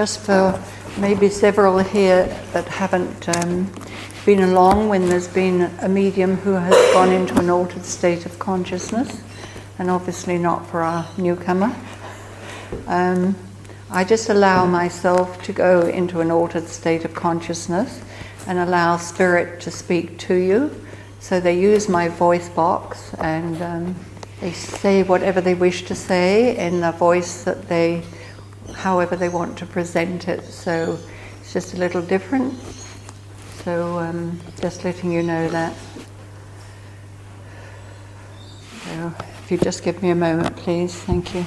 just for maybe several here that haven't been along when there's been a medium who has gone into an altered state of consciousness, and obviously not for our newcomer. I just allow myself to go into an altered state of consciousness and allow Spirit to speak to you. So they use my voice box and they say whatever they wish to say in the voice that they, however they want to present it. So it's just a little different. So just letting you know that. So if you just give me a moment, please. Thank you.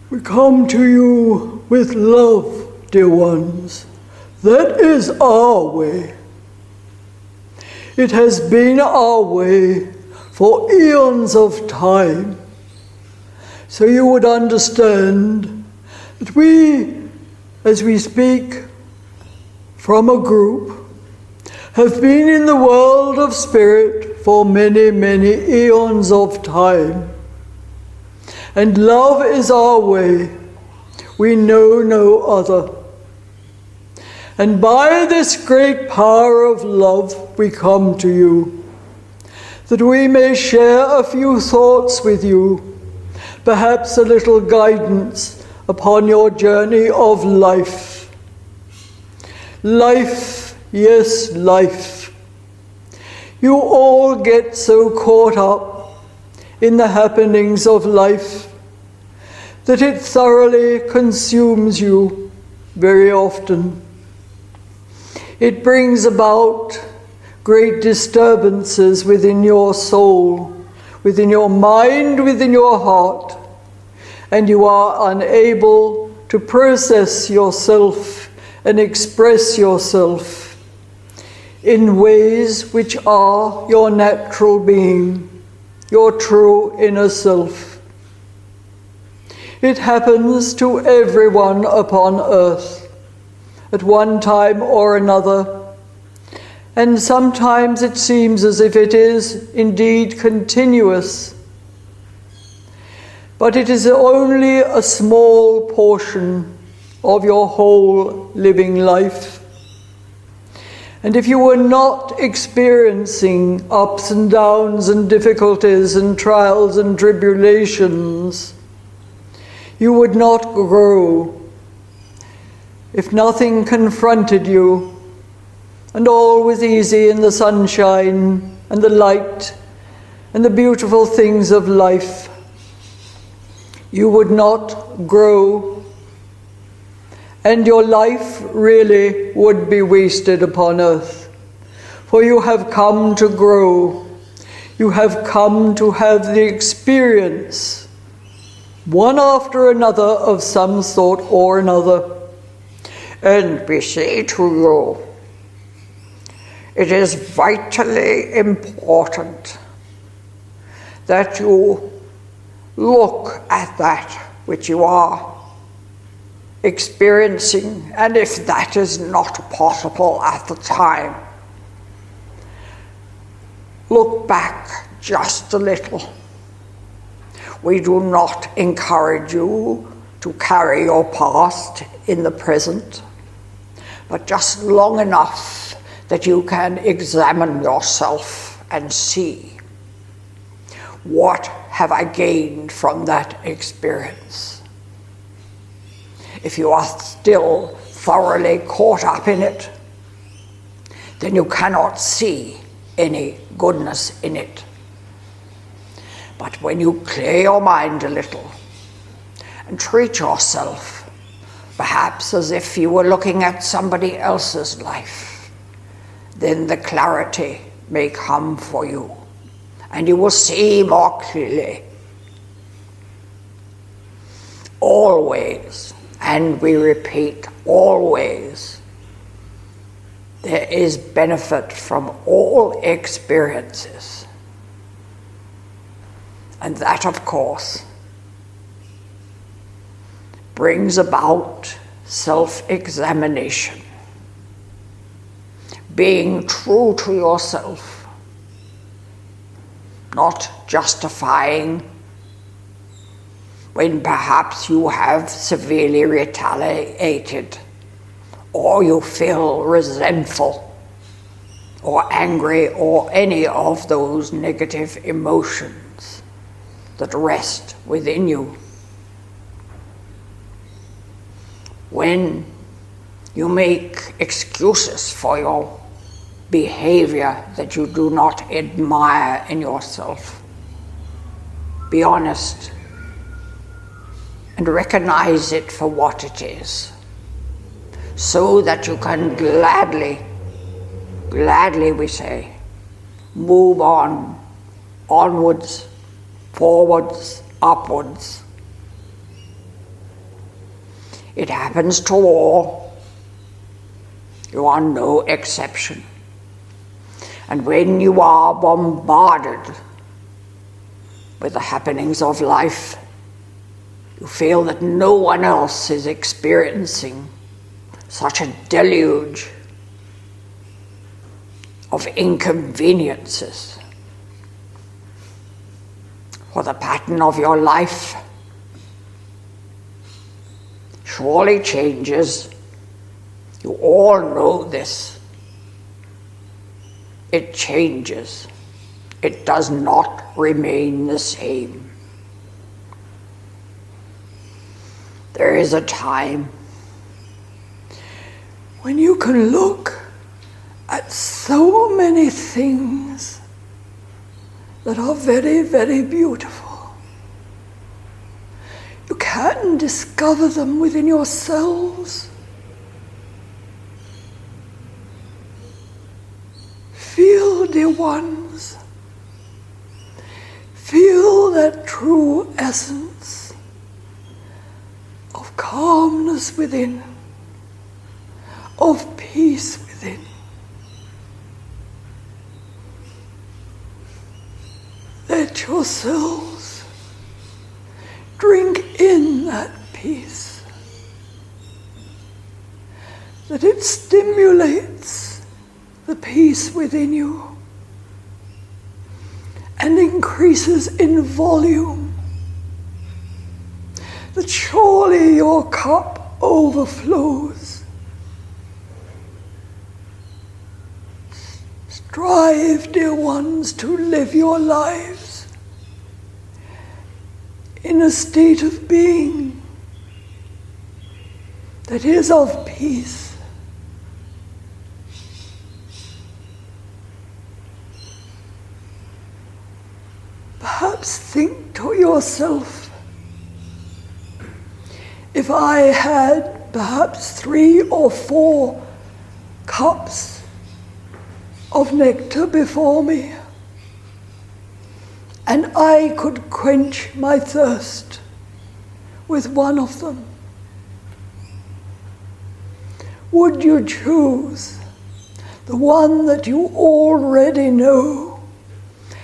We come to you with love, dear ones. That is our way. It has been our way for eons of time. So you would understand that we, as we speak from a group, have been in the world of spirit for many, many eons of time. And love is our way. We know no other. And by this great power of love, we come to you, that we may share a few thoughts with you, perhaps a little guidance upon your journey of life. Life, yes, life. You all get so caught up in the happenings of life that it thoroughly consumes you very often. It brings about great disturbances within your soul, within your mind, within your heart, and you are unable to process yourself and express yourself in ways which are your natural being, your true inner self. It happens to everyone upon earth at one time or another, and sometimes it seems as if it is indeed continuous, but it is only a small portion of your whole living life. And if you were not experiencing ups and downs and difficulties and trials and tribulations, you would not grow. If nothing confronted you, and all was easy in the sunshine and the light and the beautiful things of life, you would not grow. And your life really would be wasted upon earth. For you have come to grow. You have come to have the experience, one after another, of some sort or another. And we say to you, it is vitally important that you look at that which you are experiencing, and if that is not possible at the time, look back just a little. We do not encourage you to carry your past in the present, but just long enough that you can examine yourself and see, what have I gained from that experience? If you are still thoroughly caught up in it, then you cannot see any goodness in it. But when you clear your mind a little and treat yourself perhaps as if you were looking at somebody else's life, then the clarity may come for you and you will see more clearly. Always, and we repeat, always, there is benefit from all experiences. And that, of course, brings about self-examination, being true to yourself, not justifying when perhaps you have severely retaliated, or you feel resentful or angry, or any of those negative emotions that rest within you. When you make excuses for your behavior that you do not admire in yourself, be honest and recognize it for what it is, so that you can gladly, we say, move on, onwards, forwards, upwards. It happens to all. You are no exception. And when you are bombarded with the happenings of life, you feel that no one else is experiencing such a deluge of inconveniences. For the pattern of your life surely changes. You all know this. It changes. It does not remain the same. There is a time when you can look at so many things that are very, very beautiful. You can discover them within yourselves. Feel, dear ones, feel that true essence of calmness within, of peace within. Let yourselves drink in that peace, that it stimulates the peace within you and increases in volume, that surely your cup overflows. Strive, dear ones, to live your lives in a state of being that is of peace. Perhaps think to yourself, if I had perhaps 3 or 4 cups of nectar before me, and I could quench my thirst with one of them, would you choose the one that you already know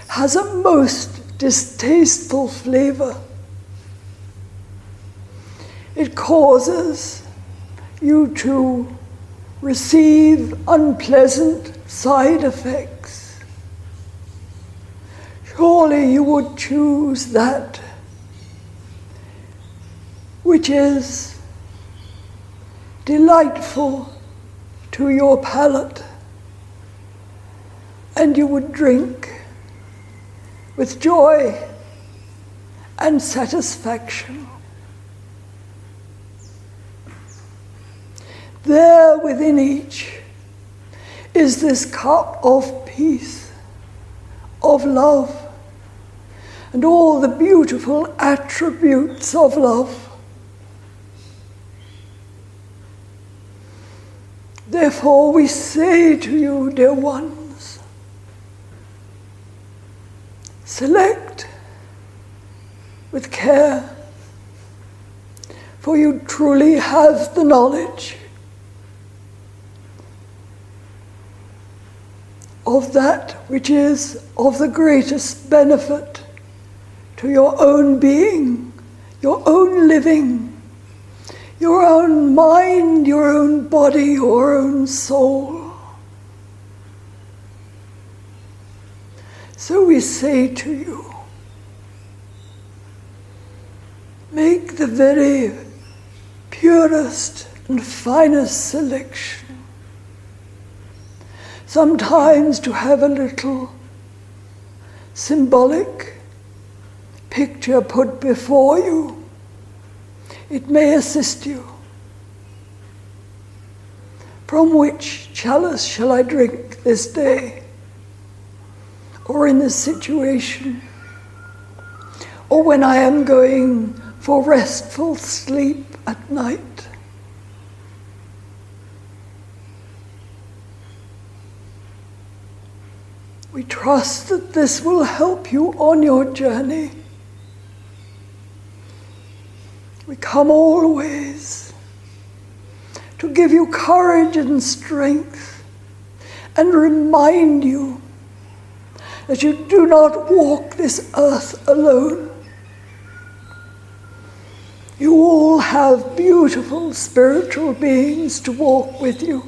has a most distasteful flavor? It causes you to receive unpleasant side effects. Surely you would choose that which is delightful to your palate, and you would drink with joy and satisfaction. There within each is this cup of peace, of love, and all the beautiful attributes of love. Therefore we say to you, dear ones, select with care, for you truly have the knowledge of that which is of the greatest benefit to your own being, your own living, your own mind, your own body, your own soul. So we say to you, make the very purest and finest selection. Sometimes to have a little symbolic picture put before you, it may assist you. From which chalice shall I drink this day, or in this situation, or when I am going for restful sleep at night? We trust that this will help you on your journey. We come always to give you courage and strength and remind you that you do not walk this earth alone. You all have beautiful spiritual beings to walk with you.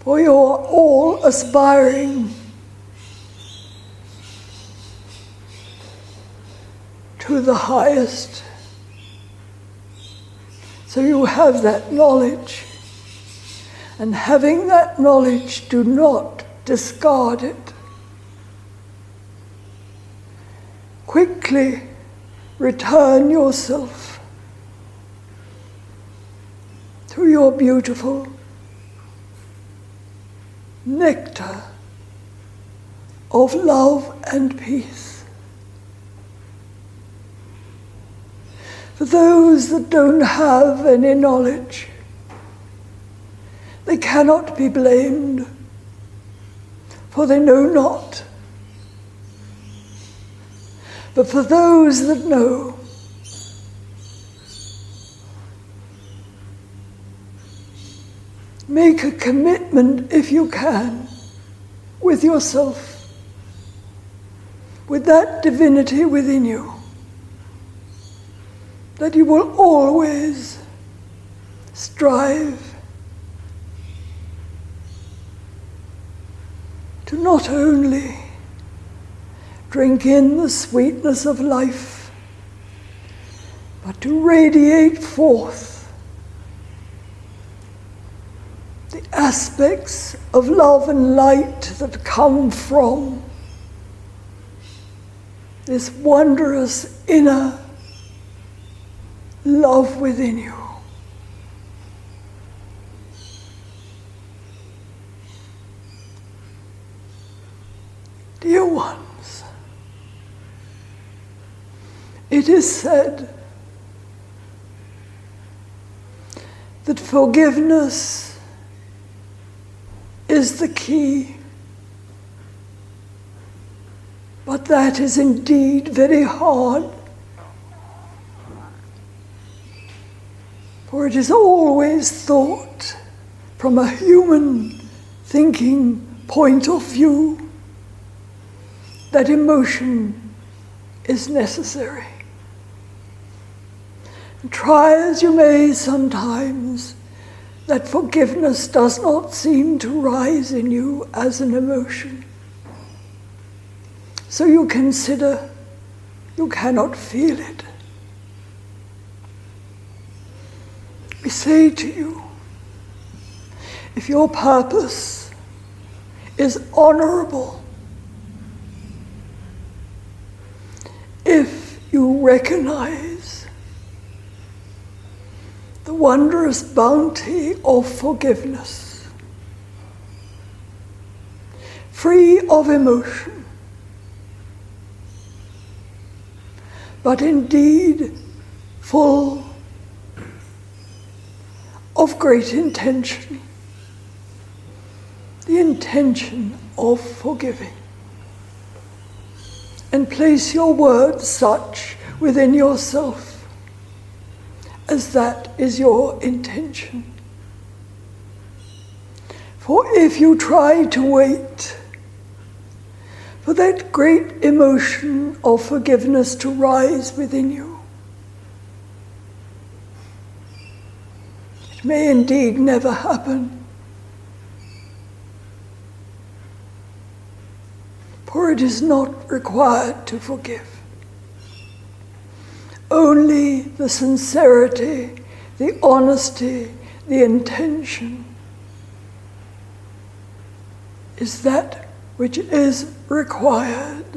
For you are all aspiring to the highest. So you have that knowledge. And having that knowledge, do not discard it. Quickly return yourself to your beautiful nectar of love and peace. For those that don't have any knowledge, they cannot be blamed, for they know not. But for those that know, make a commitment, if you can, with yourself, with that divinity within you, that you will always strive to not only drink in the sweetness of life, but to radiate forth the aspects of love and light that come from this wondrous inner love within you. Dear ones, it is said that forgiveness is the key, but that is indeed very hard. For it is always thought from a human thinking point of view that emotion is necessary. And try as you may sometimes, that forgiveness does not seem to rise in you as an emotion. So you consider you cannot feel it. We say to you, if your purpose is honorable, if you recognize the wondrous bounty of forgiveness, free of emotion, but indeed full of great intention, the intention of forgiving, and place your words such within yourself as that is your intention. For if you try to wait for that great emotion of forgiveness to rise within you, it may indeed never happen. for it is not required to forgive. Only the sincerity, the honesty, the intention is that which is required.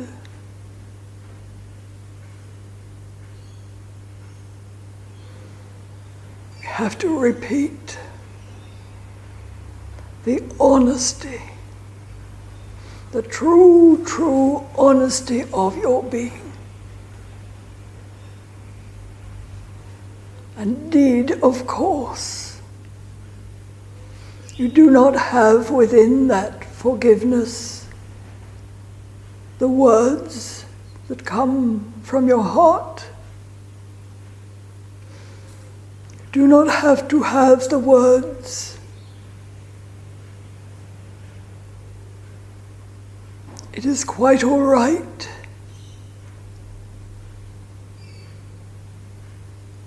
We have to repeat the honesty, the true honesty of your being. Indeed, of course, you do not have within that forgiveness the words that come from your heart. You do not have to have the words. It is quite all right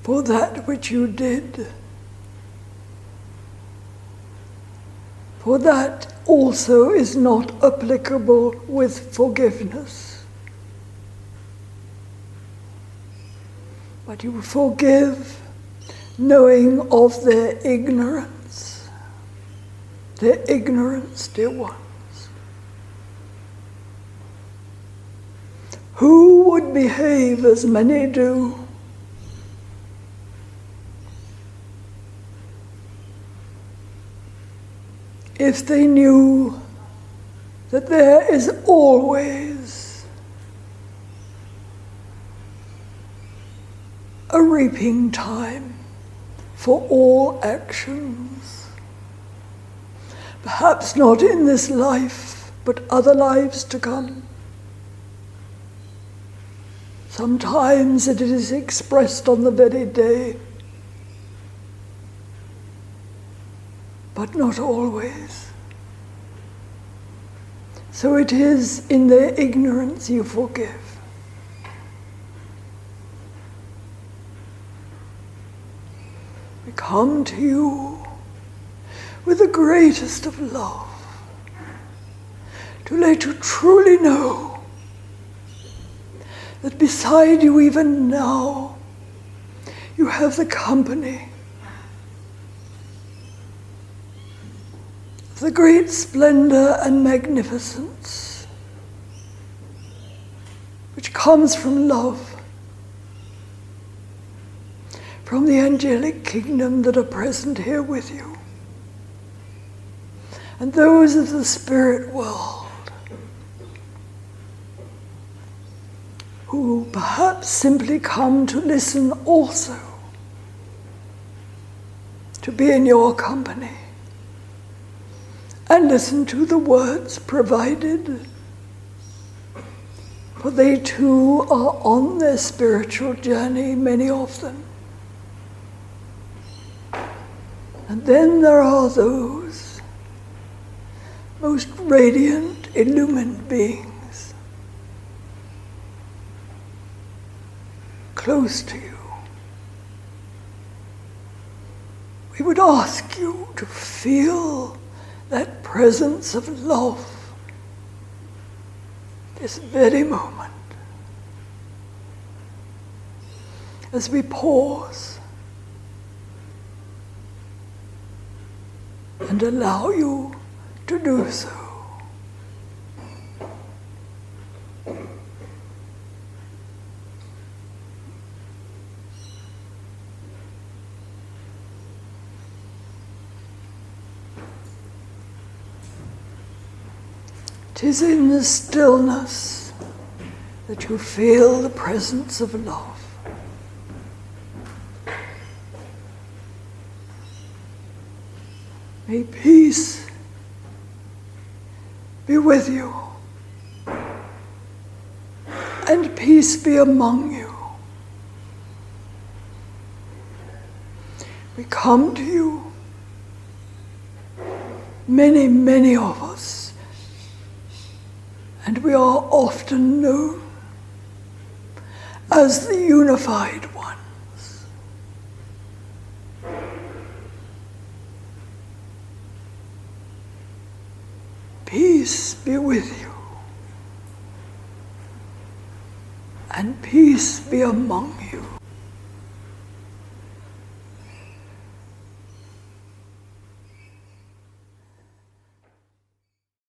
for that which you did. For that also is not applicable with forgiveness. But you forgive knowing of their ignorance. Their ignorance, dear ones. Who would behave as many do? If they knew that there is always a reaping time for all actions. Perhaps not in this life, but other lives to come. Sometimes it is expressed on the very day, but not always. So it is in their ignorance you forgive. We come to you with the greatest of love, to let you truly know that beside you even now, you have the company of the great splendor and magnificence which comes from love, from the angelic kingdom that are present here with you, and those of the spirit world who perhaps simply come to listen also, to be in your company and listen to the words provided, for they too are on their spiritual journey, many of them. And then there are those most radiant, illumined beings close to you. We would ask you to feel that presence of love this very moment as we pause and allow you to do so. It is in the stillness that you feel the presence of love. May peace be with you, and peace be among you. We come to you, many, many of us, and we are often known as the unified ones. Peace be with you. and peace be among you.